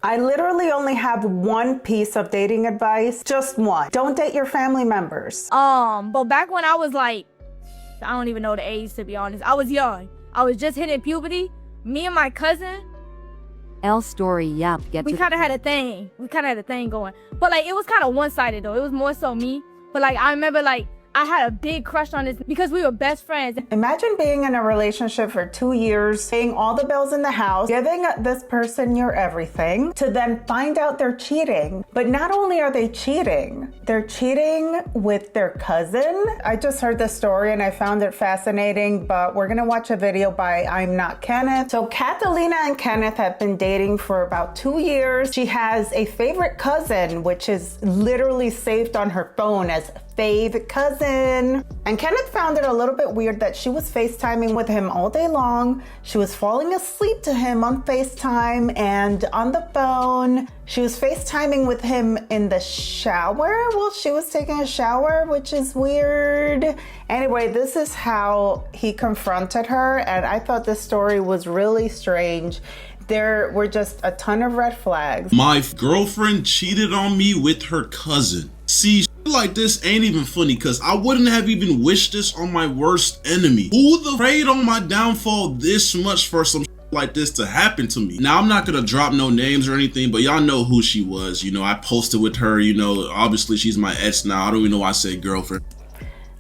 I literally only have one piece of dating advice, just one. Don't date your family members. But back when I was like, I don't even know the age to be honest. I was young. I was just hitting puberty. Me and my cousin, L story, yep. we kind of had a thing. We kind of had a thing going. But like, it was kind of one-sided though. It was more so me. But like, I remember like, I had a big crush on this because we were best friends. Imagine being in a relationship for 2 years, paying all the bills in the house, giving this person your everything, to then find out they're cheating. But not only are they cheating, they're cheating with their cousin. I just heard this story and I found it fascinating, but we're gonna watch a video by Imnotkenneth. So Catalina and Kenneth have been dating for about 2 years. She has a favorite cousin, which is literally saved on her phone as fave cousin. And Kenneth found it a little bit weird that she was FaceTiming with him all day long. She was falling asleep to him on FaceTime and on the phone. She was FaceTiming with him in the shower while she was taking a shower, which is weird. Anyway, this is how he confronted her, and I thought this story was really strange. There were just a ton of red flags. My girlfriend cheated on me with her cousin. See, like this ain't even funny because I wouldn't have even wished this on my worst enemy. Who the prayed on my downfall this much for some like this to happen to me? Now, I'm not gonna drop no names or anything, but y'all know who she was. You know, I posted with her, you know, obviously she's my ex now. I don't even know why I say girlfriend.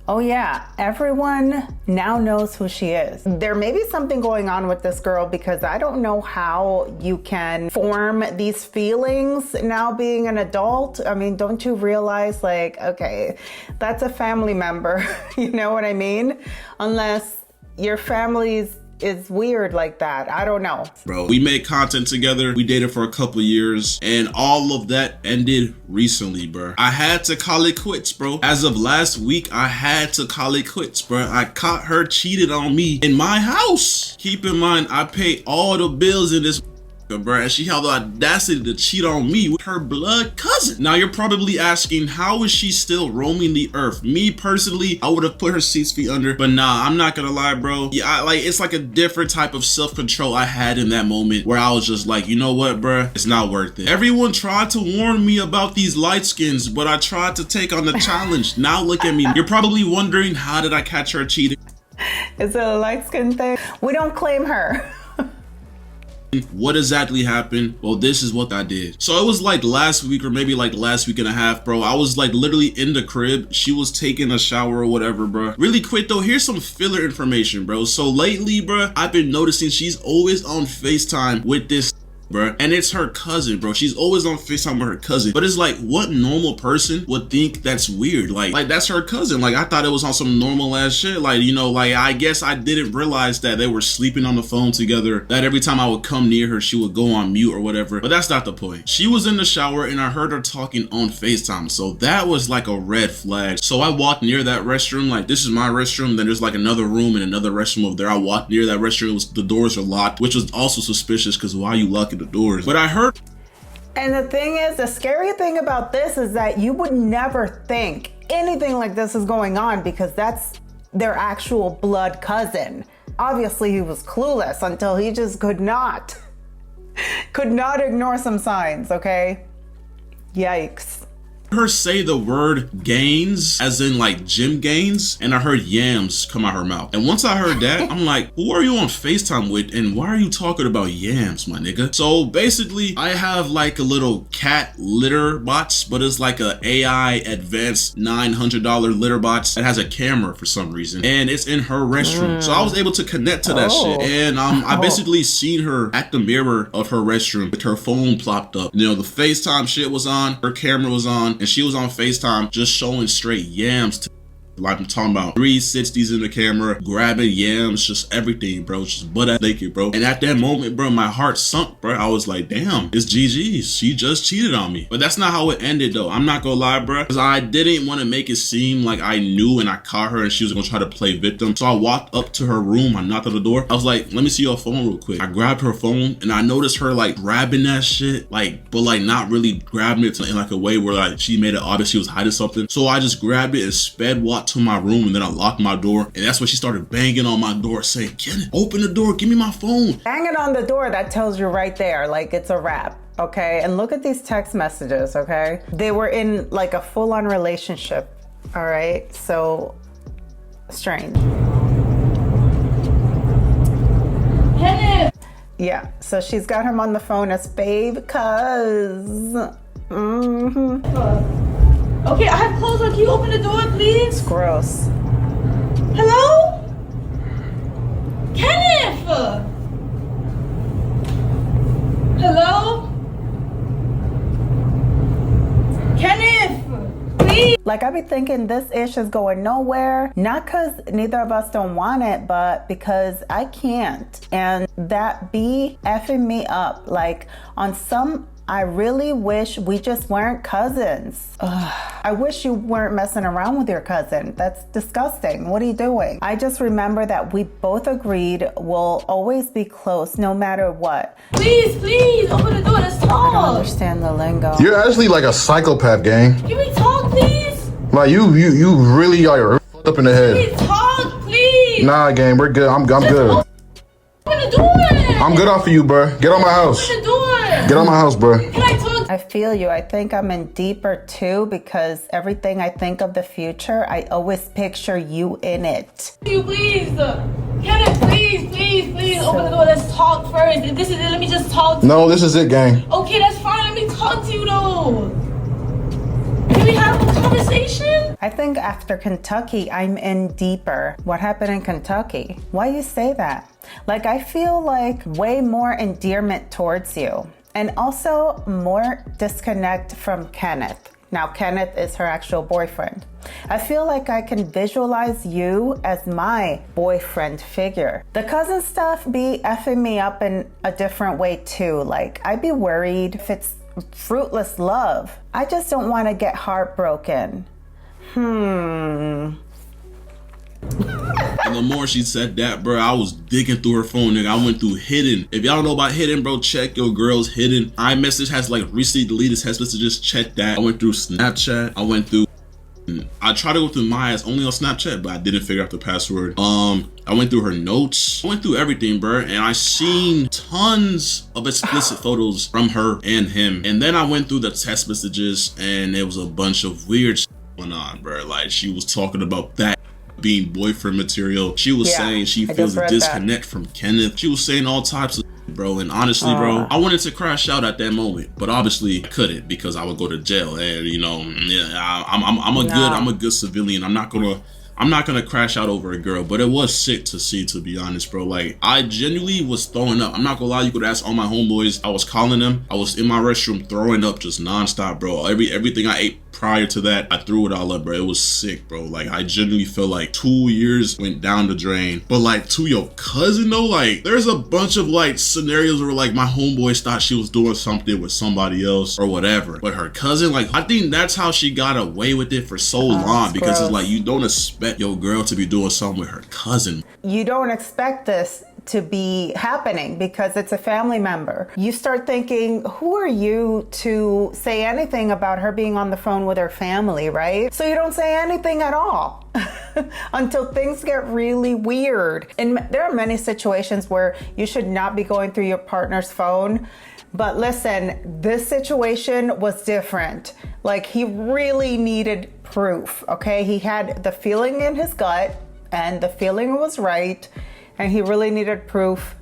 Oh yeah, everyone now knows who she is. There may be something going on with this girl because I don't know how you can form these feelings now being an adult. I mean, don't you realize like, okay, that's a family member, you know what I mean? Unless your family's is weird like that. I don't know. Bro, we made content together. We dated for a couple years and all of that ended recently, bro. I had to call it quits, bro. As of last week, I had to call it quits, bro. I caught her cheated on me in my house. Keep in mind, I pay all the bills in this, bro, and she had the audacity to cheat on me with her blood cousin. Now you're probably asking, how is she still roaming the earth? Me personally, I would have put her 6 feet under, but nah, I'm not gonna lie, bro. Yeah, it's like a different type of self-control I had in that moment where I was just like, you know what, bro, it's not worth it. Everyone tried to warn me about these light skins, but I tried to take on the challenge. Now look at me. You're probably wondering, how did I catch her cheating? Is it a light skin thing? We don't claim her. What exactly happened? Well, this is what I did. So it was like last week or maybe like last week and a half, bro. I was like literally in the crib. She was taking a shower or whatever, bro. Really quick though, here's some filler information, bro. So lately, bro, I've been noticing she's always on FaceTime with this, bro, and it's her cousin, bro. She's always on FaceTime with her cousin, but it's like, what normal person would think that's weird? Like that's her cousin. Like I thought it was on some normal ass shit. Like, you know, like I guess I didn't realize that they were sleeping on the phone together, that every time I would come near her, she would go on mute or whatever, but that's not the point. She was in the shower and I heard her talking on FaceTime, so that was like a red flag. So I walked near that restroom, like this is my restroom, then there's like another room and another restroom over there. I walked near that restroom, the doors are locked, which was also suspicious because why are you locking the doors? But I heard. And the thing is, the scary thing about this is that you would never think anything like this is going on because that's their actual blood cousin. Obviously he was clueless until he just could not ignore some signs, okay? Yikes. Her say the word gains as in like gym gains, and I heard yams come out her mouth. And once I heard that, I'm like, who are you on FaceTime with and why are you talking about yams, my nigga? So basically I have like a little cat litter box, but it's like a AI advanced $900 litter box that has a camera for some reason, and it's in her restroom. So I was able to connect to that shit, and I basically seen her at the mirror of her restroom with her phone plopped up. You know, the FaceTime shit was on, her camera was on, and she was on FaceTime just showing straight yams to Like I'm talking about 360s in the camera, grabbing yams, just everything, bro. Just butt naked, bro. And at that moment, bro, my heart sunk, bro. I was like, damn, it's GG's. She just cheated on me. But that's not how it ended, though. I'm not gonna lie, bro. Because I didn't want to make it seem like I knew and I caught her and she was gonna try to play victim. So I walked up to her room. I knocked on the door. I was like, let me see your phone real quick. I grabbed her phone and I noticed her like grabbing that shit, like, but like not really grabbing it in like a way where like she made it obvious she was hiding something. So I just grabbed it and sped walked to my room, and then I locked my door, and that's when she started banging on my door saying, Kenneth, open the door, give me my phone. Banging on the door, that tells you right there, like it's a wrap. okay? And look at these text messages, okay? They were in like a full-on relationship, all right? So strange. Kenneth! Yeah, so she's got him on the phone as babe, cuz. Okay, I have clothes on. Can you open the door, please? Gross. Hello? Kenneth! Hello? Kenneth! Please! Like, I be thinking this ish is going nowhere, not because neither of us don't want it, but because I can't. And that be effing me up. Like, on some, I really wish we just weren't cousins. Ugh. I wish you weren't messing around with your cousin. That's disgusting. What are you doing? I just remember that we both agreed we'll always be close no matter what. Please, open the door. Let's I don't talk. understand the lingo. You're actually like a psychopath, gang. Can we talk, please? Like you really are fucked up in the head. Please talk, please. Nah, gang, we're good. I'm good. Open the door. I'm good off of you, bro. Get on my house. Open the door. Get on my house, bro. Can I talk? I feel you. I think I'm in deeper too because everything I think of the future, I always picture you in it. You please. Kenneth, please. Open the door. Let's talk first. If this is it, let me just talk to No, this is it, gang. Okay, that's fine. Let me talk to you though. Can we have a conversation? I think after Kentucky, I'm in deeper. What happened in Kentucky? Why you say that? Like, I feel like way more endearment towards you and also more disconnect from Kenneth. Now, Kenneth is her actual boyfriend. I feel like I can visualize you as my boyfriend figure. The cousin stuff be effing me up in a different way too. Like, I'd be worried if it's fruitless love. I just don't want to get heartbroken. And the more she said that, bro, I was digging through her phone, nigga. I went through hidden. If y'all don't know about hidden, bro, check your girl's hidden. iMessage has like recently deleted text messages. Check that. I went through Snapchat. I tried to go through Maya's only on Snapchat, but I didn't figure out the password. I went through her notes. I went through everything, bro, and I seen tons of explicit photos from her and him. And then I went through the text messages, and there was a bunch of weird shit going on, bro. Like, she was talking about that being boyfriend material. She was saying she feels a disconnect from Kenneth. She was saying all types of bro, and honestly, bro, I wanted to crash out at that moment, but obviously I couldn't because I would go to jail, and you know, yeah, I'm a good civilian. I'm not gonna crash out over a girl, but it was sick to see, to be honest, bro. Like, I genuinely was throwing up. I'm not gonna lie, you could ask all my homeboys. I was calling them. I was in my restroom throwing up just nonstop, bro. Everything I ate prior to that, I threw it all up, bro. It was sick, bro. Like, I genuinely feel like 2 years went down the drain. But like, to your cousin though, like, there's a bunch of like scenarios where like my homeboys thought she was doing something with somebody else or whatever. But her cousin, like, I think that's how she got away with it for so long, because gross. it's like, you don't expect your girl to be doing something with her cousin. You don't expect this to be happening because it's a family member. You start thinking, who are you to say anything about her being on the phone with her family, right? So you don't say anything at all until things get really weird. And there are many situations where you should not be going through your partner's phone. But listen, this situation was different. Like, he really needed proof, okay? He had the feeling in his gut, and the feeling was right, and he really needed proof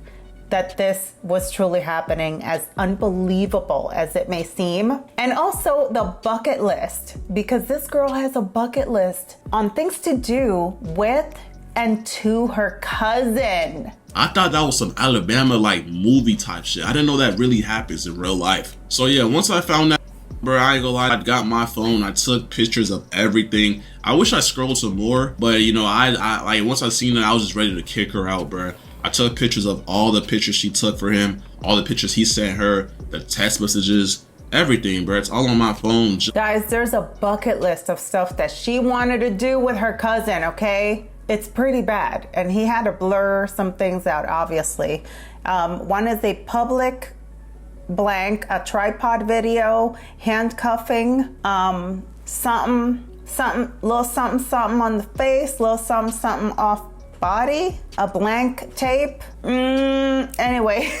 that this was truly happening, as unbelievable as it may seem. And also the bucket list, because this girl has a bucket list on things to do with and to her cousin. I thought that was some Alabama like movie type shit. I didn't know that really happens in real life. So yeah, once I found that, bro, I ain't gonna lie, I got my phone, I took pictures of everything. I wish I scrolled some more, but you know, I like, once I seen it, I was just ready to kick her out, bro. I took pictures of all the pictures she took for him, all the pictures he sent her, the text messages, everything, bro. It's all on my phone. Guys, there's a bucket list of stuff that she wanted to do with her cousin, okay? It's pretty bad, and he had to blur some things out, obviously. One is a public blank, a tripod video, handcuffing, little something on the face, little something off body, a blank tape. Anyway,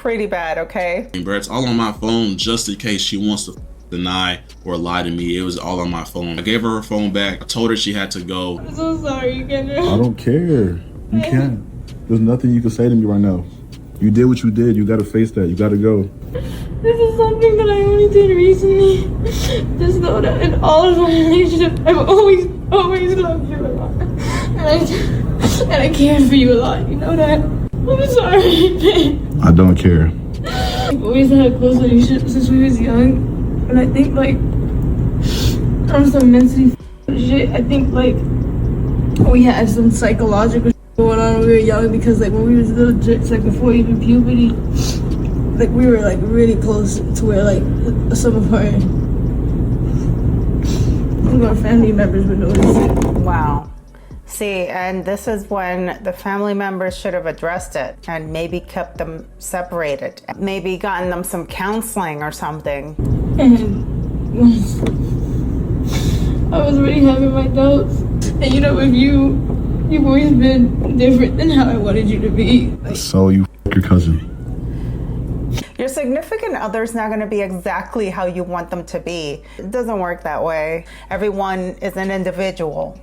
pretty bad, okay? Bro, it's all on my phone just in case she wants to deny or lie to me. It was all on my phone. I gave her phone back. I told her she had to go. I'm so sorry, Kenneth. I don't care. You can't. There's nothing you can say to me right now. You did what you did. You gotta face that. You gotta go. This is something that I only did recently. Just know that in all of my relationships, I've always loved you a lot. And I cared for you a lot. You know that? I'm sorry, babe. I don't care. We've always had a close relationship since we was young. And I think, like, I'm so mentally shit. I think, like, we had some psychological shit going on when we were young because, like, when we was little jits, like, before even puberty, like, we were, like, really close to where, like, some of our family members would notice it. Wow. See, and this is when the family members should have addressed it and maybe kept them separated. Maybe gotten them some counseling or something. And I was already having my doubts. And you know, with you've always been different than how I wanted you to be. Like, So you f your cousin. Your significant other's not going to be exactly how you want them to be. It doesn't work that way. Everyone is an individual.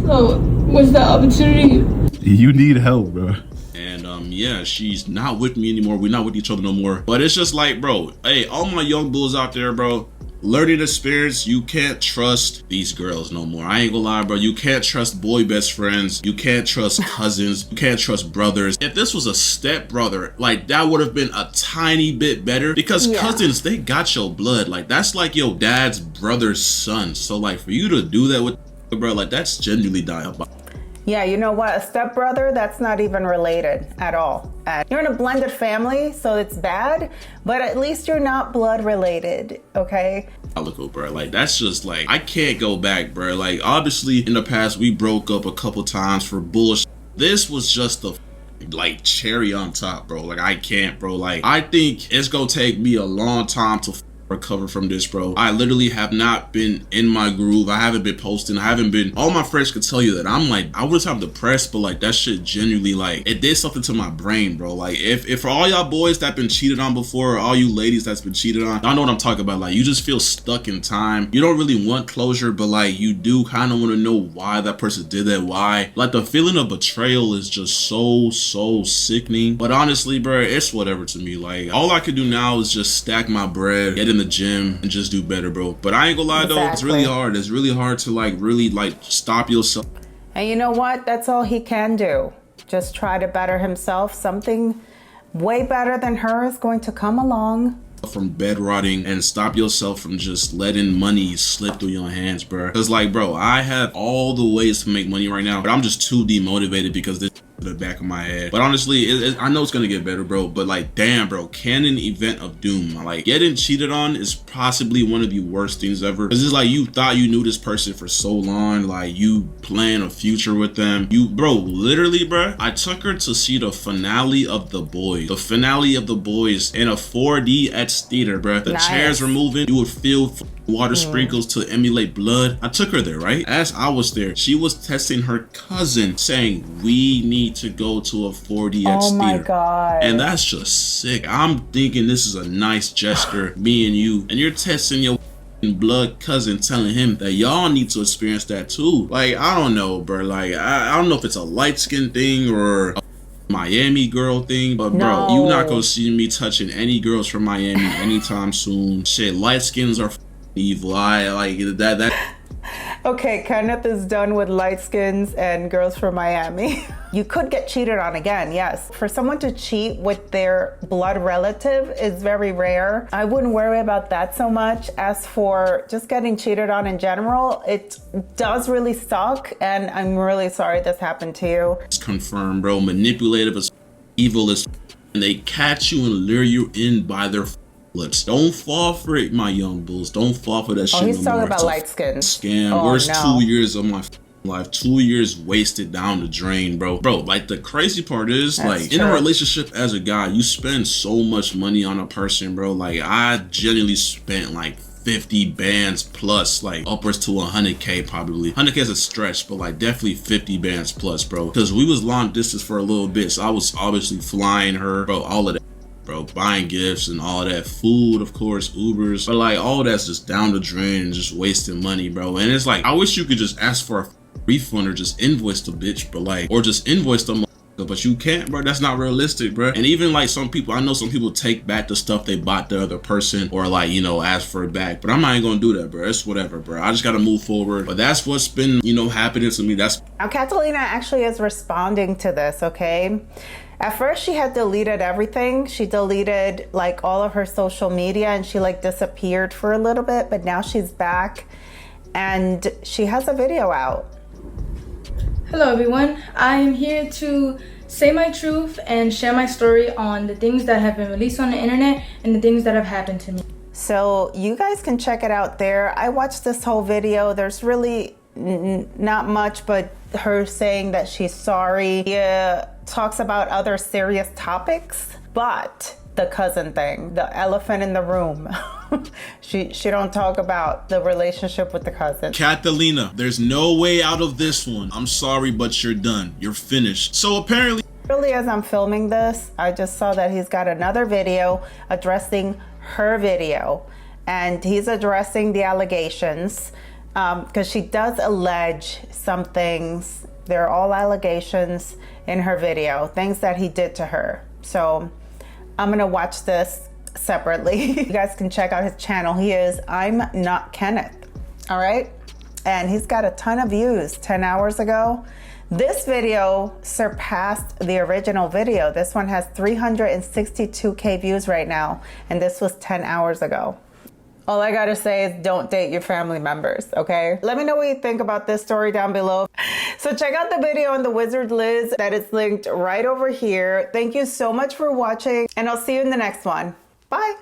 so, what's the opportunity? You need help, bro. And yeah, she's not with me anymore. We're not with each other no more. But it's just like, bro, hey, all my young bulls out there, bro, learning experience, you can't trust these girls no more. I ain't gonna lie, bro. You can't trust boy best friends. You can't trust cousins. You can't trust brothers. If this was a step brother, like, that would have been a tiny bit better, because cousins, they got your blood. Like, that's like your dad's brother's son. So like, for you to do that with, bro, like, that's genuinely diabolical. Yeah, you know what? A stepbrother, that's not even related at all. You're in a blended family, so it's bad, but at least you're not blood related, okay? Bro, like, that's just like, I can't go back, bro. Like, obviously in the past we broke up a couple times for bullshit. This was just the like cherry on top, bro. Like, I can't, bro. Like, I think it's gonna take me a long time to recover from this, bro. I literally have not been in my groove. I haven't been posting. I haven't been, all my friends could tell you that I'm like, I was have depressed, but like, that shit genuinely, like, it did something to my brain, bro. Like, if for all y'all boys that been cheated on before, or all you ladies that's been cheated on, y'all know what I'm talking about. Like, you just feel stuck in time. You don't really want closure, but like, you do kind of want to know why that person did that, why. Like, the feeling of betrayal is just so sickening. But honestly, bro, it's whatever to me. Like, all I could do now is just stack my bread, get in the gym, and just do better, bro. But I ain't gonna lie, though, it's really hard. It's really hard to like really like stop yourself. And you know what? That's all he can do. Just try to better himself. Something way better than her is going to come along. From bed rotting, and stop yourself from just letting money slip through your hands, bro. Because like, bro, I have all the ways to make money right now, but I'm just too demotivated because this in the back of my head. But honestly, I know it's gonna get better, bro. But like, damn, bro, canon event of doom. Like, getting cheated on is possibly one of the worst things ever. Cause it's like, you thought you knew this person for so long, like, you plan a future with them. You, bro, literally, bro, I took her to see the finale of The Boys. The finale of The Boys in a 4DX theater, bro. The chairs were moving. You would feel water sprinkles to emulate blood. I took her there, right? As I was there, she was texting her cousin saying, we need to go to a 4DX theater. Oh my God. And that's just sick. I'm thinking this is a nice gesture, me and you, and you're texting your blood cousin telling him that y'all need to experience that too. Like, I don't know, bro. Like, I don't know if it's a light skin thing or a Miami girl thing, but bro, you not gonna see me touching any girls from Miami anytime soon. Shit, light skins are evil. I like that. Okay, Kenneth is done with light skins and girls from Miami. You could get cheated on again, yes. For someone to cheat with their blood relative is very rare. I wouldn't worry about that so much. As for just getting cheated on in general, it does really suck, and I'm really sorry this happened to you. It's confirmed, bro. Manipulative as evil as, and they catch you and lure you in by their lips. Don't fall for it, my young bulls. Don't fall for that shit. He's talking about light skins. Scam. Where's 2 years of my life? 2 years wasted down the drain, bro. Bro, like, the crazy part is, like, in a relationship as a guy, you spend so much money on a person, bro. Like, I genuinely spent like 50 bands plus, like upwards to 100K probably. 100K is a stretch, but like definitely 50 bands plus, bro. Because we was long distance for a little bit, so I was obviously flying her, bro, all of that. bro. Buying gifts and all that, food, of course, Ubers, but like all that's just down the drain and just wasting money, bro. And it's like, I wish you could just ask for a refund or just invoice the bitch, but like, or just invoice them. But you can't, bro. That's not realistic, bro. And even like some people, I know some people take back the stuff they bought the other person, or like, you know, ask for it back. But I'm not even gonna do that, bro. It's whatever, bro. I just gotta move forward. But that's what's been, you know, happening to me. That's Now, Catalina actually is responding to this, okay? At first, she had deleted everything. She deleted like all of her social media and she like disappeared for a little bit, but now she's back and she has a video out. Hello everyone, I am here to say my truth and share my story on the things that have been released on the internet and the things that have happened to me. So you guys can check it out there. I watched this whole video. There's really not much but her saying that she's sorry. She talks about other serious topics, but the cousin thing, the elephant in the room. she don't talk about the relationship with the cousin. Catalina, there's no way out of this one. I'm sorry, but you're done. You're finished. So apparently, Really, as I'm filming this, I just saw that he's got another video addressing her video, and he's addressing the allegations because she does allege some things. They're all allegations in her video, things that he did to her. So I'm gonna watch this separately. You guys can check out his channel. He is Imnotkenneth, all right? And he's got a ton of views 10 hours ago. This video surpassed the original video. This one has 362K views right now, and this was 10 hours ago. All I gotta say is don't date your family members, okay? Let me know what you think about this story down below. So check out the video on the Wizard Liz that is linked right over here. Thank you so much for watching, and I'll see you in the next one. Bye.